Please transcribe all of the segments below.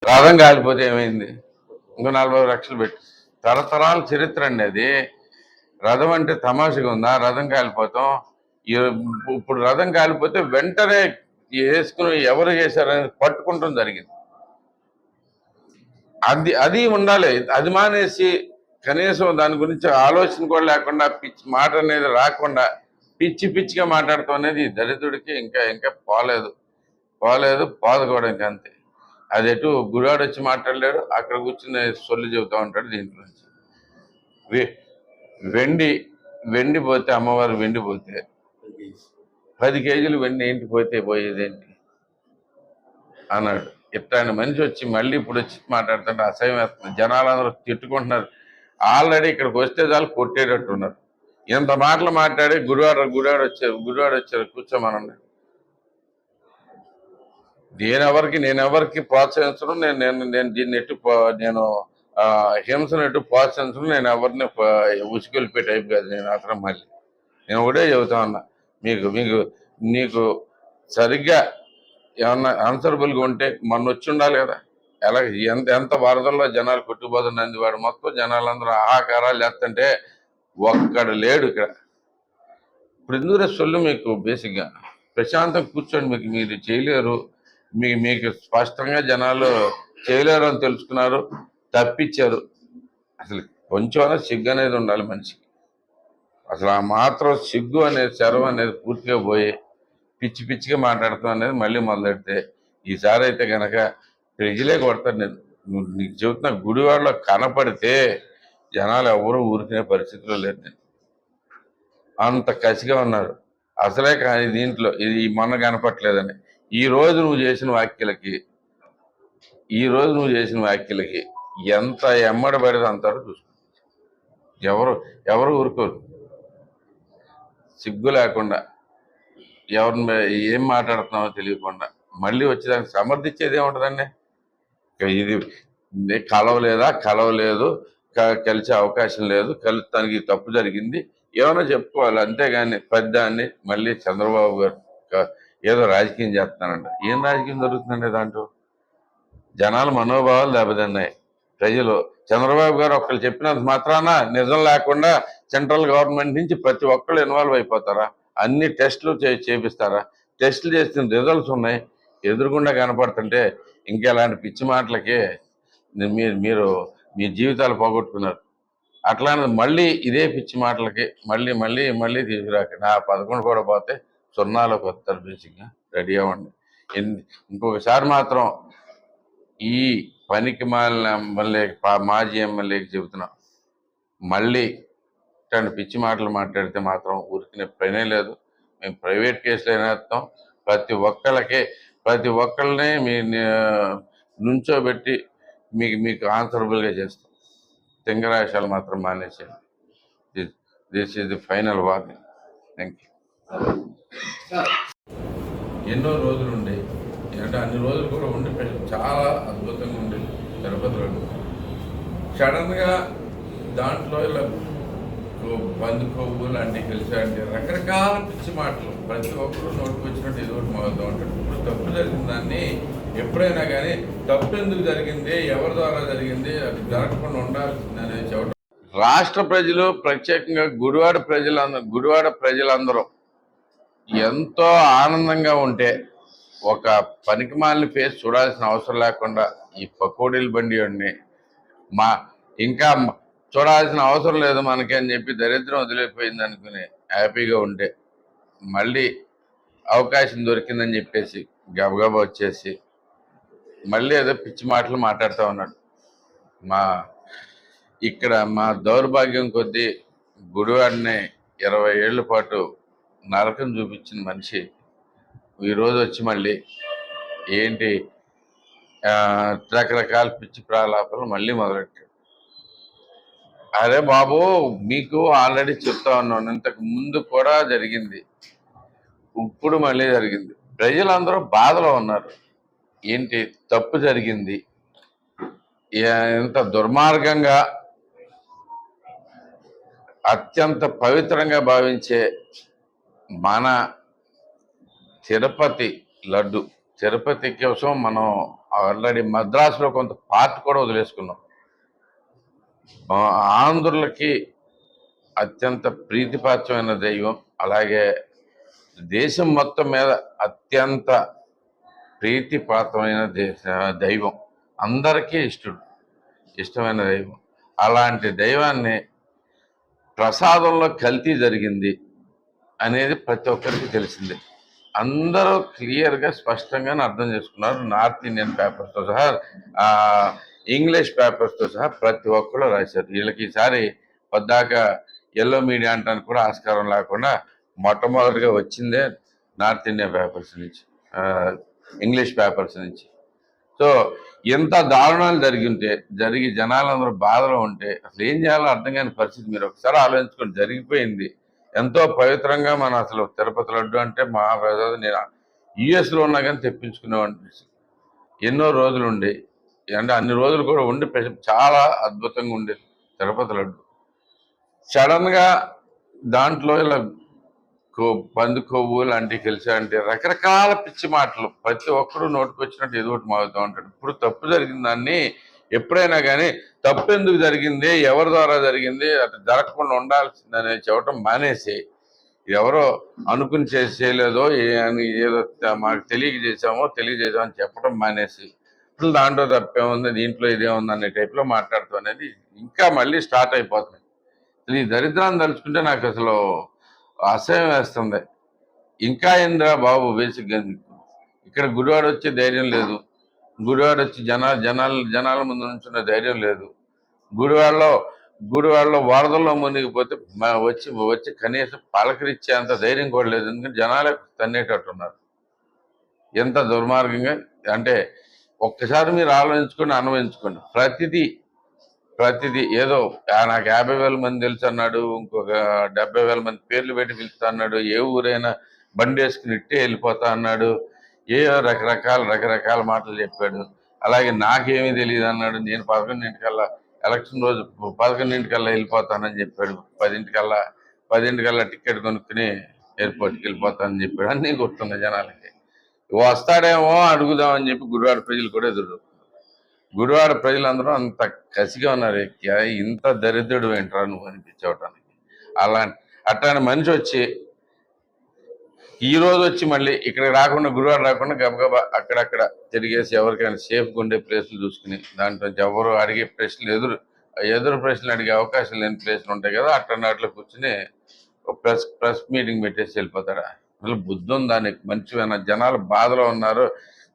రథం కాలిపోతే ఏమైంది? ఇంకో 40 లక్షలు పెట్టి తరతరాల చరిత్ర అండి అది. రథం అంటే తమాషగా ఉందా? రథం కాలిపోతాం. ఇప్పుడు రథం కాలిపోతే వెంటనే వేసుకుని ఎవరు చేశారనేది పట్టుకుంటాం జరిగింది. అది ఉండాలి. అది మానేసి కనీసం దాని గురించి ఆలోచన కూడా లేకుండా పిచ్చి మాట అనేది రాకుండా పిచ్చిగా మాట్లాడటం అనేది దళితుడికి ఇంకా ఇంకా పోదు కూడా ఇంకా అంతే. అది ఎటు గుడివాడు వచ్చి మాట్లాడలేడు, అక్కడ కూర్చుని సొల్లు చెబుతా ఉంటాడు. దీంట్లోంచి వెండి పోతే అమ్మవారు వెండి పోతే 10 కేజీలు వెండి ఏంటి పోయేదేంటి అన్నాడు. ఇట్లాంటి మనిషి వచ్చి మళ్ళీ ఇప్పుడు వచ్చి మాట్లాడుతుంటే అసహ్యం వేస్తుంది. జనాలందరూ తిట్టుకుంటున్నారు. ఆల్రెడీ ఇక్కడికి వస్తే చాలు కొట్టేటట్టున్నారు. ఇంత మాటలు మాట్లాడి గుడివాడు వచ్చారు కూర్చోమనండి. నేనెవరికి ప్రోత్సహించను. నేను దీన్ని నేను హింసను ఎటు ప్రోత్సహించను. నేను ఎవరిని ఉసుకెళ్ళిపోయే టైప్ కాదు. నేను అతను మళ్ళీ నేను ఒకటే చెబుతా ఉన్నా, నీకు సరిగ్గా ఏమన్నా ఆన్సరబుల్గా ఉంటే మొన్న వచ్చి ఉండాలి కదా. ఎలా ఎంత వరదల్లో జనాలు కొట్టుకుపోతున్నది. వాడు మొత్తం జనాలందరూ ఆహాకారాలు చేస్తుంటే ఒక్కడు లేడు ఇక్కడ. ఇప్పుడు ఎందుకు సొల్లు మీకు? బేసిక్గా ప్రశాంతం కూర్చోండి. మీరు చేయలేరు. మీకు స్పష్టంగా జనాలు చేయలేరు అని తెలుసుకున్నారు, తప్పించారు. అసలు కొంచెమైనా సిగ్గు అనేది ఉండాలి మనిషికి. అసలు ఆ మాత్రం సిగ్గు అనేది శరం అనేది పూర్తిగా పోయి పిచ్చిగా మాట్లాడతాం అనేది మళ్ళీ మొదలెడితే ఈసారి అయితే కనుక ప్రజలే కొడతారు. నీకు చెబుతున్నా, గుడివాడలో కనపడితే జనాలు ఎవరు ఊరుకునే పరిస్థితిలో లేరు. నేను అంత కసిగా ఉన్నారు. అసలే కానీ దీంట్లో ఇది మొన్న కనపట్లేదని ఈ రోజు నువ్వు చేసిన వ్యాఖ్యలకి ఎంత ఎమ్మడి పడితే అంటారో చూసుకో. ఎవరు ఊరుకోరు. సిగ్గు లేకుండా ఎవరిని ఏం మాట్లాడుతున్నావో తెలియకుండా మళ్ళీ వచ్చేదానికి సమర్థించేది ఏముంటుందండి? ఇది కలవలేదు, కలిసే అవకాశం లేదు, కలుస్తానికి తప్పు జరిగింది ఏమైనా చెప్పుకోవాలి. అంతేగాని పెద్దాన్ని మళ్ళీ చంద్రబాబు గారు ఏదో రాజకీయం చేస్తున్నానంట. ఏం రాజకీయం జరుగుతుందండి దాంట్లో? జనాల మనోభావాలు దెబ్బతిన్నాయి. ప్రజలు చంద్రబాబు గారు ఒక్కళ్ళు చెప్పినంత మాత్రాన నిజం లేకుండా సెంట్రల్ గవర్నమెంట్ నుంచి ప్రతి ఒక్కళ్ళు ఇన్వాల్వ్ అయిపోతారా? అన్ని టెస్టులు చేపిస్తారా? టెస్టులు చేసిన రిజల్ట్స్ ఉన్నాయి, ఎదురుగుండా కనపడుతుంటే ఇంకెలాంటి పిచ్చి మాటలకి మీరు మీ జీవితాలు పోగొట్టుకున్నారు. అట్లానే మళ్ళీ ఇదే పిచ్చి మాటలకి మళ్ళీ తీసుకురాకండి. ఆ 11 కూడా పోతే 0లోకి వస్తారు. బేసిక్గా రెడీ అవ్వండి. ఇంకొకసారి మాత్రం ఈ పనికి మాలిన ఎమ్మెల్యే, మాజీ ఎమ్మెల్యేకి చెబుతున్నాం, మళ్ళీ ఇట్లాంటి పిచ్చి మాటలు మాట్లాడితే మాత్రం ఊరికినే పనే లేదు. మేము ప్రైవేట్ కేసులు అయినేస్తాం. ప్రతి ఒక్కళ్ళని నుంచోబెట్టి మీకు ఆన్సరబుల్గా చేస్తాం. తింగరాశాలు మాత్రం మానేసేయండి. This is the final warning. Thank you. ఎన్నో రోజులు ఉండేవి అంటే అన్ని రోజులు కూడా ఉండి చాలా అద్భుతంగా ఉండేది తిరుపతిలో. సడన్గా దాంట్లో ఇలా బంధు కొవ్వు లాంటివి కలిసాయంటే రకరకాల పిచ్చి మాటలు ప్రతి ఒక్కరు నోటికి వచ్చినట్టు ఏదో ఒకటి మారుతూ ఉంటాడు. ఇప్పుడు తప్పు జరిగిన దాన్ని ఎప్పుడైనా కానీ తప్పు ఎందుకు జరిగింది, ఎవరి ద్వారా జరిగింది, అది జరగకుండా ఉండాల్సింది అనేది చెప్పడం. రాష్ట్ర ప్రజలు, ప్రత్యేకంగా గుడివాడ ప్రజలందరూ ఎంతో ఆనందంగా ఉంటే ఒక పనికిమాలిన ఫేస్ చూడాల్సిన అవసరం లేకుండా ఈ పకోడీల బండి వాడిని ఇంకా చూడాల్సిన అవసరం లేదు మనకి అని చెప్పి దరిద్రం వదిలిపోయింది అనుకుని హ్యాపీగా ఉంటే మళ్ళీ అవకాశం దొరికిందని చెప్పేసి గబగబా వచ్చేసి మళ్ళీ ఏదో పిచ్చి మాటలు మాట్లాడుతూ ఉన్నాడు. ఇక్కడ మా దౌర్భాగ్యం కొద్దీ గుడివాడిని 20 ఏళ్ల పాటు నరకం చూపించిన మనిషి ఈరోజు వచ్చి మళ్ళీ ఏంటి రకరకాల పిచ్చి ప్రాలాపాలు మళ్ళీ మొదలెట్టాడు. అరే బాబు, మీకు ఆల్రెడీ చెప్తా ఉన్నాను, ఇంతకు ముందు కూడా జరిగింది, ఇప్పుడు మళ్ళీ జరిగింది. ప్రజలందరూ బాధలో ఉన్నారు. ఏంటి తప్పు జరిగింది, ఎంత దుర్మార్గంగా అత్యంత పవిత్రంగా భావించే మన తిరుపతి లడ్డు, తిరుపతి కోసం మనం ఆల్రెడీ మద్రాసులో కొంత పార్ట్ కూడా వదిలేసుకున్నాం. ఆంధ్రులకి అత్యంత ప్రీతిపాత్రమైన దైవం, అలాగే దేశం మొత్తం మీద అత్యంత ప్రీతిపాత్రమైన దైవం, అందరికీ ఇష్టమైన దైవం. అలాంటి దైవాన్ని ప్రసాదంలో కల్తీ జరిగింది అనేది ప్రతి ఒక్కరికి తెలిసిందే. అందరూ క్లియర్గా స్పష్టంగానే అర్థం చేసుకున్నారు. నార్త్ ఇండియన్ పేపర్స్తో సహా, ఇంగ్లీష్ పేపర్స్తో సహా ప్రతి ఒక్కరు రాశారు. వీళ్ళకి ఈసారి పద్దాక ఎల్లో మీడియా అంటానికి కూడా ఆస్కారం లేకుండా మొట్టమొదటిగా వచ్చిందే నార్త్ ఇండియన్ పేపర్స్ నుంచి, ఇంగ్లీష్ పేపర్స్ నుంచి. సో ఎంత దారుణాలు జరిగి జనాలందరూ బాధలో ఉంటే అసలు ఏం చేయాలో అర్థం కాని పరిస్థితి. మీరు ఒకసారి ఆలోచించుకొని, జరిగిపోయింది. ఎంతో పవిత్రంగా మనం అసలు తిరుపతి లడ్డు అంటే మహాప్రసాదం. నేను యుఎస్లో ఉన్నా కానీ తెప్పించుకునేవాడిని. ఎన్నో రోజులు ఉండి, అంటే అన్ని రోజులు కూడా ఉండి చాలా అద్భుతంగా ఉండేది తిరుపతి లడ్డు. సడన్గా దాంట్లో ఇలా పంది కొవ్వు లాంటివి కలిసి అంటే రకరకాల పిచ్చి మాటలు, ప్రతి ఒక్కరు నోటికి వచ్చినట్టు ఏదో ఒకటి మాగుతూ ఉంటాడు. ఇప్పుడు తప్పు జరిగిన దాన్ని ఎప్పుడైనా కానీ తప్పు ఎందుకు జరిగింది, ఎవరి ద్వారా జరిగింది, అటు జరగకుండా ఉండాల్సిందని చెప్పడం మానేసి, ఎవరో అనుకుని చేయలేదో ఏదో మాకు తెలియజేసామని చెప్పడం మానేసి, ఇప్పుడు దాంట్లో తప్పేముంది, దీంట్లో ఇదేముంది అనే టైప్లో మాట్లాడుతూ అనేది ఇంకా మళ్ళీ స్టార్ట్ అయిపోతుంది. ఈ దరిద్రాన్ని తలుచుకుంటే నాకు అసలు అసహ్యం వేస్తుంది. ఇంకా ఏంద్రా బాబు, బేసిక్గా ఇక్కడ గుడివాడ వచ్చే ధైర్యం లేదు, గుడివాడ వచ్చి జనాల ముందు నుంచున్న ధైర్యం లేదు, గుడివాడలో వరదల్లో మునిగిపోతే వచ్చి కనీసం పలకరిచ్చేంత ధైర్యం కూడా లేదు. ఎందుకంటే జనాలే తన్నేటట్టున్నారు. ఎంత దుర్మార్గంగా అంటే ఒక్కసారి మీరు ఆలోచించుకొని అన్వయించుకోండి. ప్రతిదీ ఏదో నాకు 50,000 మంది తెలుసు అన్నాడు, ఇంకొక 70,000 మంది పేర్లు పెట్టి పిలుస్తా అన్నాడు, ఏ ఊరైనా బండి వేసుకుని ఇట్టే వెళ్ళిపోతా అన్నాడు, రకరకాల మాటలు చెప్పాడు. అలాగే నాకేమీ తెలియదు అన్నాడు. నేను 11:00కల్లా ఎలక్షన్ రోజు 11:00కల్లా వెళ్ళిపోతానని చెప్పాడు. 10:00కల్లా టికెట్ కొనుక్కుని ఎయిర్పోర్ట్కి వెళ్ళిపోతానని చెప్పాడు. అన్నీ గుర్తున్నాయి జనాలకి. వస్తాడేమో అడుగుదామని చెప్పి గుడివాడ ప్రజలు కూడా గుడివాడ ప్రజలందరూ అంత కసిగా ఉన్నారు. ఇంత దరిద్రుడు ఏంట్రా నువ్వు అనిపించవటానికి. అట్లాంటి మనిషి వచ్చి ఈ రోజు వచ్చి మళ్ళీ ఇక్కడికి రాకుండా, గుడివాడ రాకుండా గబగబా అక్కడక్కడ తిరిగేసి ఎవరికైనా సేఫ్గా ఉండే ప్లేసులు చూసుకుని, దాంట్లో ఎవరు అడిగే ప్రశ్నలు ఎదురు ప్రశ్నలు అడిగే అవకాశం లేని ప్లేసులు ఉంటాయి కదా, అట్లా కూర్చుని ప్రెస్ మీటింగ్ పెట్టేసి వెళ్ళిపోతాడా? అసలు బుద్ధి ఉందా నీకు? మంచిగా జనాలు బాధలో ఉన్నారు,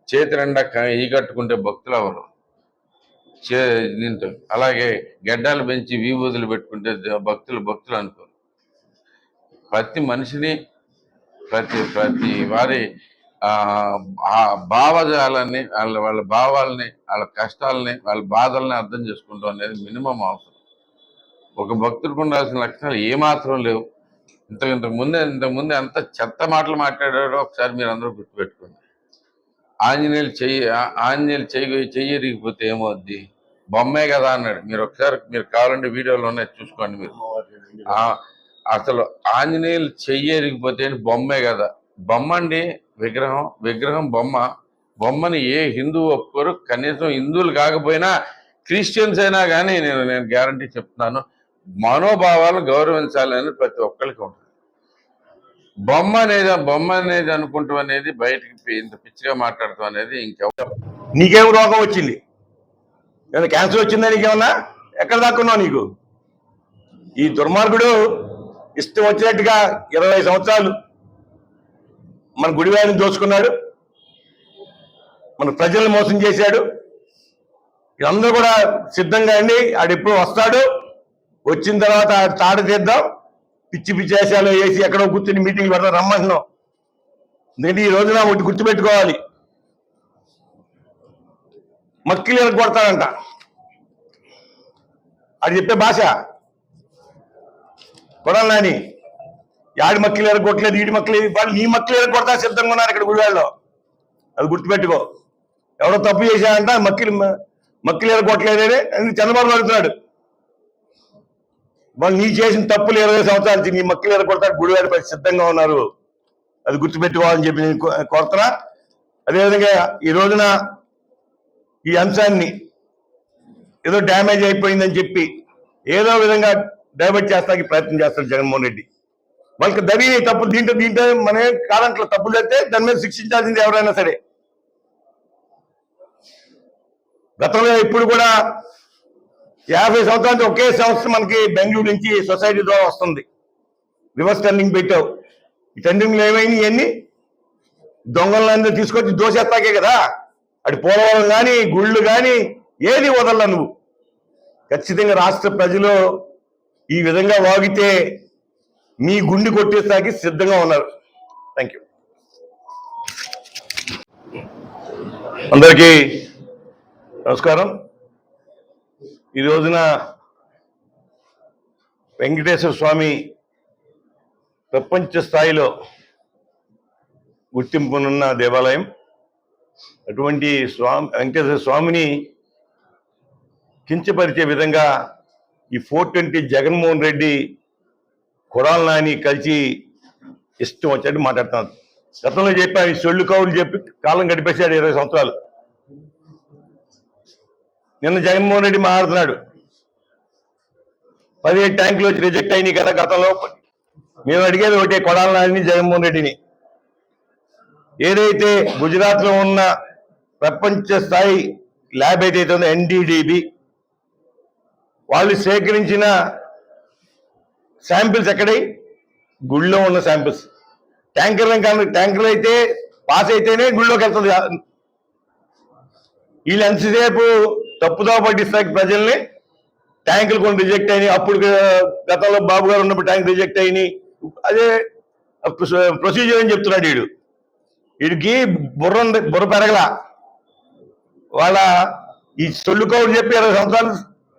చేతి నిండా కట్టుకుంటే భక్తులు ఎవరు? దీంతో అలాగే గడ్డాలు పెంచి విభూతులు పెట్టుకుంటే భక్తులు అనుకో. ప్రతి మనిషిని, ప్రతి వారి భావజాలాన్ని, వాళ్ళ భావాలని, వాళ్ళ కష్టాలని, వాళ్ళ బాధల్ని అర్థం చేసుకుంటాం అనేది మినిమం అవసరం. ఒక భక్తుడికి ఉండాల్సిన లక్షణాలు ఏమాత్రం లేవు. ఇంతకు ముందే అంత చెత్త మాటలు మాట్లాడాడో ఒకసారి మీరు అందరూ గుర్తుపెట్టుకోండి. ఆంజనేయులు చెయ్యి ఎరిగిపోతే ఏమవుద్ది, బొమ్మే కదా అన్నాడు. మీరు కావాలంటే వీడియోలో ఉన్నాయి, చూసుకోండి మీరు. అసలు ఆంజనేయులు చెయ్యి ఎరిగిపోతే బొమ్మే కదా. బొమ్మ అండి, విగ్రహం బొమ్మని ఏ హిందువు ఒప్పుకోరు. కనీసం హిందువులు కాకపోయినా క్రిస్టియన్స్ అయినా కానీ నేను గ్యారంటీ చెప్తున్నాను, మనోభావాలను గౌరవించాలని ప్రతి ఒక్కరికి ఉంటుంది. బొమ్మ అనేది అనుకుంటాం అనేది, బయటికి ఇంత పిచ్చిగా మాట్లాడతాం అనేది ఇంకెవరు. నీకేం రోగం వచ్చింది? ఏమైనా క్యాన్సర్ వచ్చిందా నీకేమన్నా? ఎక్కడ దాక్కున్నావు? నీకు ఈ దుర్మార్గుడు ఇష్టం వచ్చినట్టుగా 20 సంవత్సరాలు మన గుడివాడిని దోచుకున్నాడు, మన ప్రజలను మోసం చేశాడు. అందరూ కూడా సిద్ధంగా అండి, ఆడెప్పుడు వస్తాడు, వచ్చిన తర్వాత తాడ తీద్దాం, పిచ్చి వేషాలు వేసి ఎక్కడో కూర్చొని మీటింగ్ పెడతాం, రమ్మంటున్నాం. ఎందుకంటే ఈ రోజున ఒకటి గుర్తుపెట్టుకోవాలి, మక్కిలు కొడతాడంట. అది చెప్పే భాష కొడాలని. యాడి మక్కిలు ఎరగొట్టలేదు, ఈడి మక్కలు, వాళ్ళు నీ మక్కలు ఎరగొడతా సిద్ధంగా ఉన్నారు ఇక్కడ గుడివాడలో. అది గుర్తుపెట్టుకో. ఎవడో తప్పు చేశాడంట, మక్కిలు ఎరగొట్టలేదే అని చంద్రబాబు అడుగుతున్నాడు. వాళ్ళు నీ చేసిన తప్పులు 20 సంవత్సరాలు నీ మక్కలు ఎరగొడతాడు గుడివాడిపై సిద్ధంగా ఉన్నారు. అది గుర్తుపెట్టుకోవాలని చెప్పి నేను కోరుతున్నా. అదేవిధంగా ఈ రోజున ఈ అంశాన్ని ఏదో డ్యామేజ్ అయిపోయిందని చెప్పి ఏదో విధంగా డైవర్ట్ చేస్తానికి ప్రయత్నం చేస్తాడు జగన్మోహన్ రెడ్డి. వాళ్ళకి జరిగిన తప్పు దీంట్లో మన కాలంట్లో తప్పులు అయితే దాని మీద శిక్షించాల్సింది ఎవరైనా సరే. గతంలో ఇప్పుడు కూడా 50 సంవత్సరాలు ఒకే సంస్థ మనకి బెంగళూరు నుంచి సొసైటీ ద్వారా వస్తుంది. రివర్స్ టర్నింగ్ పెట్టావు. ఈ టర్నింగ్లు ఏమైనా ఇవన్నీ దొంగలందరూ తీసుకొచ్చి దోషేస్తాకే కదా. అటు పోలవరం కానీ గుళ్ళు కానీ ఏది వదల నువ్వు. ఖచ్చితంగా రాష్ట్ర ప్రజలు ఈ విధంగా వాగితే మీ గుండె కొట్టేస్తాకి సిద్ధంగా ఉన్నారు. Thank you. అందరికీ నమస్కారం. ఈ రోజున వెంకటేశ్వర స్వామి ప్రపంచ స్థాయిలో గుర్తింపునున్న దేవాలయం. అటువంటి వెంకటేశ్వర స్వామిని కించపరిచే విధంగా ఈ 420 జగన్మోహన్ రెడ్డి కొడాలి నాని కలిసి ఇష్టం వచ్చేట్టు మాట్లాడుతున్నారు. గతంలో చెప్పాను, ఈ సొల్లు కౌలు చెప్పి కాలం గడిపేశాడు 20 సంవత్సరాలు. నిన్న జగన్మోహన్ రెడ్డి మాట్లాడుతున్నాడు, 17 ట్యాంకులు వచ్చి రిజెక్ట్ అయినాయి కదా గతంలో. మేము అడిగేది ఒకటే, కొడాలి నాని జగన్మోహన్ రెడ్డిని ఏదైతే గుజరాత్ లో ఉన్న ప్రపంచ స్థాయి ల్యాబ్ ఏదైతే ఉందో NDDB, వాళ్ళు సేకరించిన శాంపిల్స్ ఎక్కడై? గుళ్ళో ఉన్న శాంపిల్స్. ట్యాంకర్లు అయితే పాస్ అయితేనే గుళ్ళోకి వెళ్తుంది. వీళ్ళు ఎంతసేపు తప్పుదో పట్టిస్తాకి ప్రజల్ని. ట్యాంకులు కొన్ని రిజెక్ట్ అయినాయి. అప్పుడు గతంలో బాబు గారు ఉన్నప్పుడు ట్యాంక్ రిజెక్ట్ అయినాయి. అదే ప్రొసీజర్ అని చెప్తున్నాడు వీడు. వీడికి బుర్ర పెరగలా. వాళ్ళ ఈ సొల్లు కౌలు చెప్పి 20 సంవత్సరాలు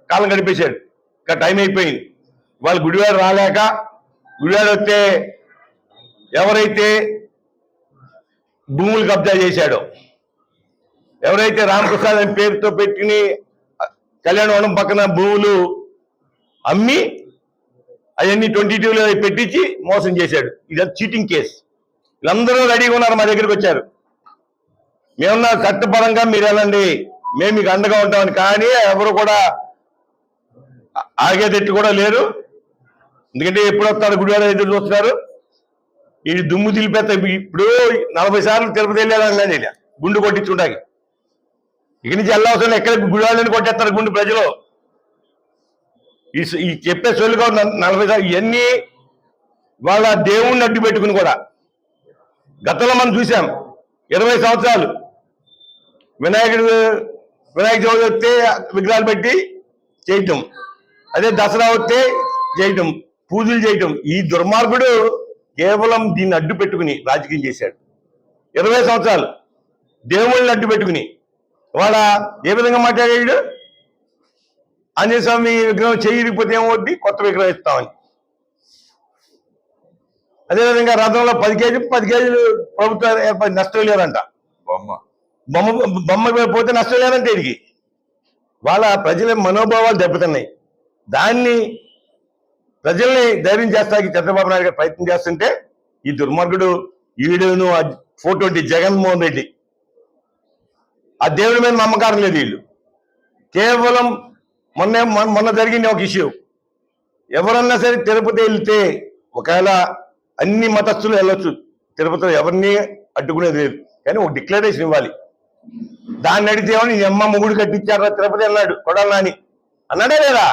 కాలం గడిపేశాడు. ఇంకా టైం అయిపోయింది. వాళ్ళు గుడివాడ రాలేక, గుడివాడ వస్తే ఎవరైతే భూములు కబ్జా చేశాడో, ఎవరైతే రామప్రసాద్ అని పేరుతో పెట్టుకుని కళ్యాణవనం పక్కన భూములు అమ్మి అవన్నీ 22లో పెట్టించి మోసం చేశాడు. ఇది చీటింగ్ కేసు. వీళ్ళందరూ రెడీగా ఉన్నారు, మా దగ్గరికి వచ్చారు. మేమున్నా చట్టపరంగా మీరు వెళ్ళండి, మేము మీకు అండగా ఉంటామని. కానీ ఎవరు కూడా ఆగేదెట్టు కూడా లేరు. ఎందుకంటే ఎప్పుడు వస్తాడు గుడివాడ ఎదురు చూస్తున్నారు. ఈ దుమ్ము దిలిపేస్తా. ఇప్పుడు 40 సార్లు తిరుపతి వెళ్ళాలని గుండు కొట్టించుంటాకి. ఇక్కడి నుంచి వెళ్ళవసరం, ఎక్కడ గుడివాళ్ళని కొట్టేస్తారు గుండు ప్రజలు. ఈ చెప్పే సొల్లుగా 40 సార్లు ఇవన్నీ వాళ్ళ దేవుణ్ణి అడ్డు పెట్టుకుని కూడా. గతంలో మనం చూసాం 20 సంవత్సరాలు వినాయక చవితి వస్తే విగ్రహాలు పెట్టి చేయటం, అదే దసరా వస్తే చేయటం, పూజలు చేయటం. ఈ దుర్మార్గుడు కేవలం దీన్ని అడ్డు పెట్టుకుని రాజకీయం చేశాడు. 20 సంవత్సరాలు దేవుళ్ళని అడ్డు పెట్టుకుని వాళ్ళ ఏ విధంగా మాట్లాడాడు? ఆంజనేయ స్వామి విగ్రహం చేయకపోతే ఏమవుద్ది? కొత్త విగ్రహం ఇస్తామని. అదేవిధంగా రథంలో 10 కేజీలు ప్రభుత్వ నష్టం లేదంట. బొమ్మ పోతే నష్టం లేదంటే వీడికి. వాళ్ళ ప్రజల మనోభావాలు దెబ్బతిన్నాయి. దాన్ని ప్రజల్ని ధైర్యం చేస్తాకి చంద్రబాబు నాయుడు గారు ప్రయత్నం చేస్తుంటే ఈ దుర్మార్గుడు ఈడును 420 జగన్మోహన్ రెడ్డి ఆ దేవుడి మీద నమ్మకారం లేదు. వీళ్ళు కేవలం మొన్న జరిగిన ఒక ఇష్యూ, ఎవరన్నా సరే తిరుపతి వెళ్తే ఒకవేళ అన్ని మతస్థులు వెళ్ళొచ్చు, తిరుపతిలో ఎవరిని అడ్డుకునేది లేదు. కానీ ఒక డిక్లరేషన్ ఇవ్వాలి. దాన్ని అడిగితే నీ అమ్మ మొగుడు కట్టించారా తిరుపతి అన్నాడు కొడాలి నాని, అన్నాడే లేదా?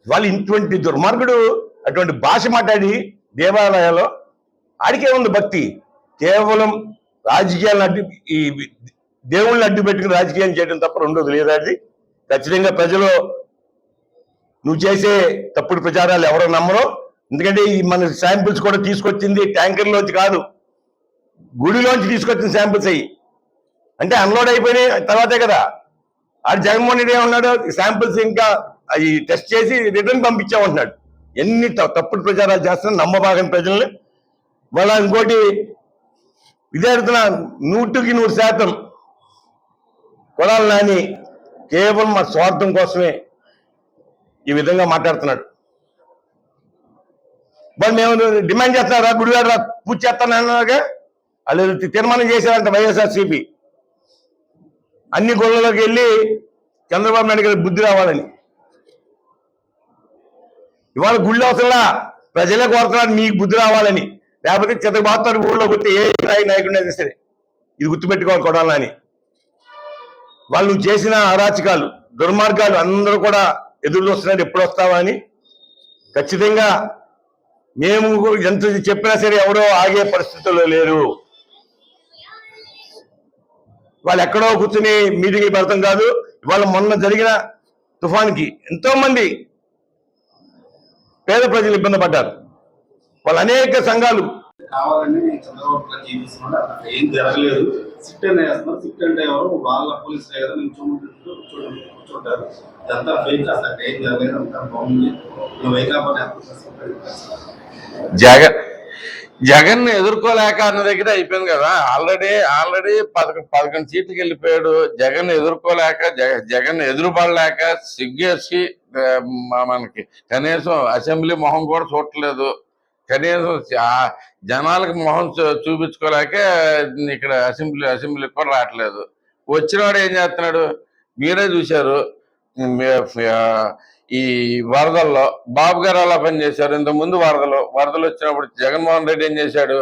వాళ్ళు ఇటువంటి దుర్మార్గుడు అటువంటి భాష మాట్లాడి దేవాలయాల్లో ఆడికే ఉంది భక్తి. కేవలం రాజకీయాలను అడ్డు, ఈ దేవుళ్ళని అడ్డు పెట్టుకుని రాజకీయం చేయడం తప్ప రెండోది లేదా? అది ఖచ్చితంగా ప్రజలు నువ్వు చేసే తప్పుడు ప్రచారాలు ఎవరో నమ్మరు. ఎందుకంటే ఈ మన శాంపిల్స్ కూడా తీసుకొచ్చింది ట్యాంకర్లోంచి కాదు, గుడిలోంచి తీసుకొచ్చిన శాంపిల్స్ అయ్యి. అంటే అన్లోడ్ అయిపోయినాయి తర్వాతే కదా. ఆడు జగన్మోహన్ రెడ్డి ఏమన్నాడు? శాంపిల్స్ ఇంకా అవి టెస్ట్ చేసి రిటర్న్ పంపించామంటున్నాడు. ఎన్ని తప్పుడు ప్రచారాలు చేస్తున్నా నమ్మబాగని ప్రజల్ని. వాళ్ళ ఇంకోటి ఇదే అడుగుతున్నా, 100% కొడాలి నాని కేవలం మా స్వార్థం కోసమే ఈ విధంగా మాట్లాడుతున్నాడు. వాళ్ళు మేము డిమాండ్ చేస్తున్నారా? గుడివాడ పూజ చేస్తానన్నాగా వాళ్ళు తీర్మానం చేశారంట వైఎస్ఆర్సీపీ. అన్ని గొడవలోకి వెళ్ళి చంద్రబాబు నాయుడు గారికి బుద్ధి రావాలని. ఇవాళ గుళ్ళు అవసరంలా, ప్రజలే కోరుతున్నారు మీకు బుద్ధి రావాలని. లేకపోతే చిత్తబాతారు ఊళ్ళో కొట్టి ఏ నాయకుడిని అయితే సరే ఇది గుర్తుపెట్టుకోవాలి కొడాలని. వాళ్ళు చేసిన అరాచకాలు, దుర్మార్గాలు అందరూ కూడా ఎదురు చూస్తున్నారు ఎప్పుడు వస్తావా అని. ఖచ్చితంగా మేము ఎంత చెప్పినా సరే ఎవరో ఆగే పరిస్థితుల్లో లేరు. వాళ్ళు ఎక్కడో కూర్చుని మీటింగ్ పెడతాం కాదు. ఇవాళ మొన్న జరిగిన తుఫాన్కి ఎంతో మంది పేద ప్రజలు ఇబ్బంది పడ్డారు. వాళ్ళు అనేక సంఘాలు కావాలని చంద్రబాబు జీవిస్తున్నాడు. అక్కడ ఏం జరగలేదు. సిట్ అని వేస్తున్నారు. సిట్ అంటే ఎవరు? వాళ్ళ పోలీసులే కదా కూర్చుంటారు. ఇదంతా ఫేక్. అసలు అక్కడ ఏం జరగలేదు. అంతా బాగుంది. వైకాపా జగన్ ఎదుర్కోలేక అన్న దగ్గర అయిపోయింది కదా. ఆల్రెడీ 11 సీట్లకి వెళ్ళిపోయాడు. జగన్ ఎదుర్కోలేక, జగన్ ఎదురుపడలేక సిగ్గేసి మనకి కనీసం అసెంబ్లీ మొహం కూడా చూడట్లేదు. కనీసం జనాలకు మొహం చూపించుకోలేక ఇక్కడ అసెంబ్లీకి కూడా రావట్లేదు. వచ్చినవాడు ఏం చేస్తున్నాడు మీరే చూశారు. ఈ వరదల్లో బాబు గారు అలా పనిచేశారు. ఇంతకుముందు వరదలు వచ్చినప్పుడు జగన్మోహన్ రెడ్డి ఏం చేశాడు?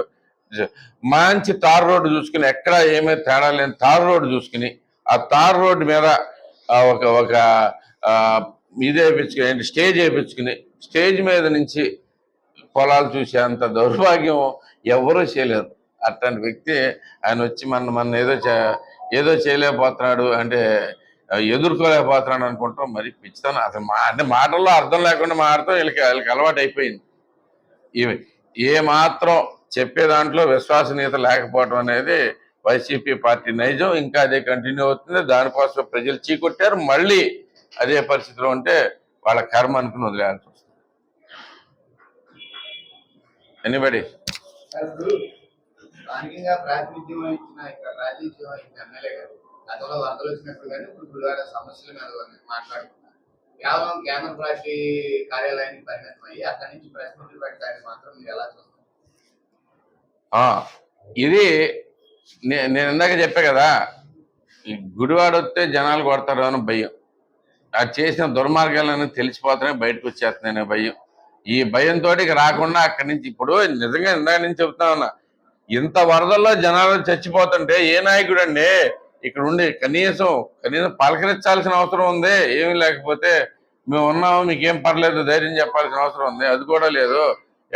మంచి తార్ రోడ్డు చూసుకుని, ఎక్కడ ఏమీ తేడా లేని తార్ రోడ్డు చూసుకుని, ఆ తార్ రోడ్డు మీద ఒక ఇదే వేయించుకుని, స్టేజ్ వేయించుకుని, స్టేజ్ మీద నుంచి పొలాలు చూసే అంత దౌర్భాగ్యం ఎవరూ చేయలేరు. అట్లాంటి వ్యక్తి ఆయన వచ్చి మన ఏదో చేయలేకపోతున్నాడు అంటే, ఎదుర్కోలేకపోతున్నాడు అనుకుంటాం. మరి పిచ్చితనం. అసలు అంటే మాటల్లో అర్థం లేకుండా మాట్లాడతాం. వీళ్ళకి అలవాటు అయిపోయింది. ఏ మాత్రం చెప్పే దాంట్లో విశ్వసనీయత లేకపోవడం అనేది వైసీపీ పార్టీ నైజం. ఇంకా అదే కంటిన్యూ అవుతుంది. దానికోసం ప్రజలు చీకొట్టారు. మళ్ళీ అదే పరిస్థితిలో ఉంటే వాళ్ళ కర్మ అనుకుని వదిలేయాల్సి వస్తుంది. ఎనీబడి స్థానికంగా ప్రాతినిధ్యం వహించిన రాజకీయ ఎమ్మెల్యే గారు గతంలో వరదలు వచ్చినప్పుడు కానీ ఇప్పుడు గురువార సమస్యల మీద మాట్లాడుతున్నారు. కేవలం కేంద్ర పార్టీ కార్యాలయానికి పరిమితం అయ్యి అక్కడి నుంచి ప్రెస్ మీట్లు పెట్టడానికి మాత్రం మీరు ఎలా చూస్తారు? ఇది నేను ఇందాక చెప్పా కదా, ఈ గుడివాడ వస్తే జనాలు కొడతారు అని భయం. అది చేసిన దుర్మార్గాలని తెలిసిపోతానే బయటకు వచ్చేస్తున్నాయనే భయం. ఈ భయంతో రాకుండా అక్కడి నుంచి ఇప్పుడు నిజంగా ఇందాక నుంచి చెప్తా ఉన్నా, ఇంత వరదల్లో జనాలు చచ్చిపోతుంటే ఏ నాయకుడు అండి ఇక్కడ ఉండి కనీసం పలకరించాల్సిన అవసరం ఉంది. ఏమీ లేకపోతే మేము ఉన్నాము, మీకేం పర్లేదు ధైర్యం చెప్పాల్సిన అవసరం ఉంది. అది కూడా లేదు.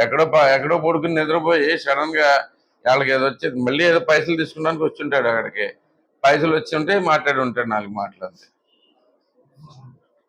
ఎక్కడో పడుకుని నిద్రపోయి సడన్ గా వాళ్ళకి ఏదో వచ్చి మళ్ళీ ఏదో పైసలు తీసుకున్నానికి వచ్చి ఉంటాడు. అక్కడికి పైసలు వచ్చి ఉంటే మాట్లాడి ఉంటాడు 4 మాటలు అంతే.